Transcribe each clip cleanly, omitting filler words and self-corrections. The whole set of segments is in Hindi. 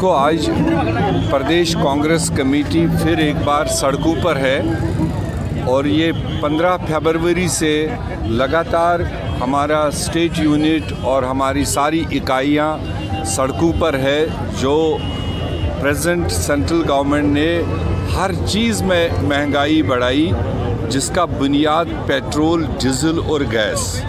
देखो, आज प्रदेश कांग्रेस कमेटी फिर एक बार सड़कों पर है और ये 15 फरवरी से लगातार हमारा स्टेट यूनिट और हमारी सारी इकाइयाँ सड़कों पर है। जो प्रेजेंट सेंट्रल गवर्नमेंट ने हर चीज़ में महंगाई बढ़ाई, जिसका बुनियाद पेट्रोल, डीजल और गैस।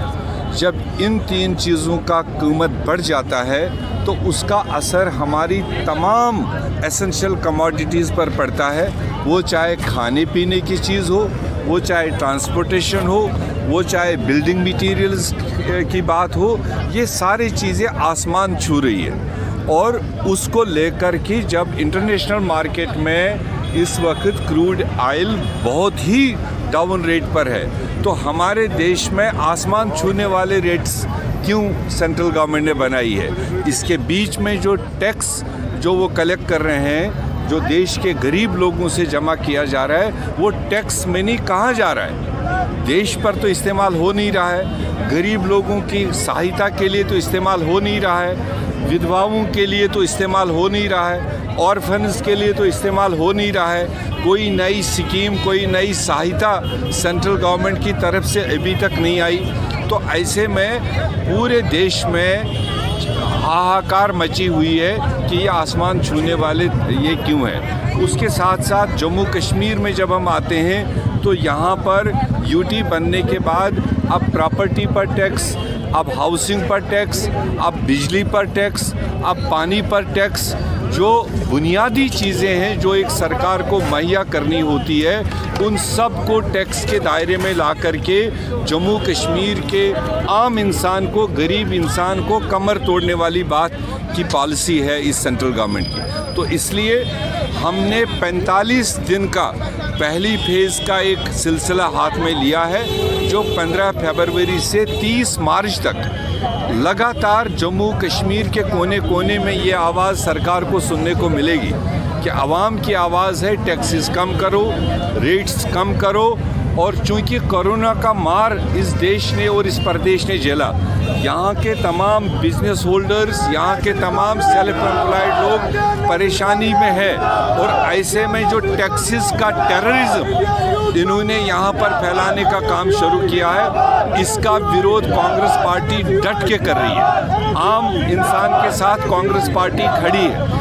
जब इन तीन चीज़ों का कीमत बढ़ जाता है तो उसका असर हमारी तमाम एसेंशियल कमोडिटीज़ पर पड़ता है। वो चाहे खाने पीने की चीज़ हो, वो चाहे ट्रांसपोर्टेशन हो, वो चाहे बिल्डिंग मटेरियल्स की बात हो, ये सारी चीज़ें आसमान छू रही है। और उसको लेकर के जब इंटरनेशनल मार्केट में इस वक्त क्रूड ऑयल बहुत ही डाउन रेट पर है, तो हमारे देश में आसमान छूने वाले रेट्स क्यों सेंट्रल गवर्नमेंट ने बनाई है? इसके बीच में जो टैक्स जो वो कलेक्ट कर रहे हैं, जो देश के गरीब लोगों से जमा किया जा रहा है, वो टैक्स मनी कहाँ जा रहा है? देश पर तो इस्तेमाल हो नहीं रहा है, गरीब लोगों की सहायता के लिए तो इस्तेमाल हो नहीं रहा है, विधवाओं के लिए तो इस्तेमाल हो नहीं रहा है, ऑर्फन्स के लिए तो इस्तेमाल हो नहीं रहा है। कोई नई स्कीम, कोई नई सहायता सेंट्रल गवर्नमेंट की तरफ से अभी तक नहीं आई। तो ऐसे में पूरे देश में हाहाकार मची हुई है कि ये आसमान छूने वाले ये क्यों है। उसके साथ साथ जम्मू कश्मीर में जब हम आते हैं तो यहाँ पर यूटी बनने के बाद अब प्रॉपर्टी पर टैक्स, अब हाउसिंग पर टैक्स, अब बिजली पर टैक्स, अब पानी पर टैक्स। जो बुनियादी चीज़ें हैं जो एक सरकार को मुहैया करनी होती है, उन सब को टैक्स के दायरे में ला करके जम्मू कश्मीर के आम इंसान को, गरीब इंसान को कमर तोड़ने वाली बात की पॉलिसी है इस सेंट्रल गवर्नमेंट की। तो इसलिए हमने 45 दिन का पहली फेज़ का एक सिलसिला हाथ में लिया है, जो 15 फरवरी से 30 मार्च तक लगातार जम्मू कश्मीर के कोने कोने में ये आवाज़ सरकार को सुनने को मिलेगी कि आवाम की आवाज़ है, टैक्सेस कम करो, रेट्स कम करो। और चूँकि कोरोना का मार इस देश ने और इस प्रदेश ने झेला, यहाँ के तमाम बिजनेस होल्डर्स, यहाँ के तमाम सेल्फ एम्प्लॉयड लोग परेशानी में है। और ऐसे में जो टैक्सेस का टेररिज्म इन्होंने यहाँ पर फैलाने का काम शुरू किया है, इसका विरोध कांग्रेस पार्टी डट के कर रही है। आम इंसान के साथ कांग्रेस पार्टी खड़ी है।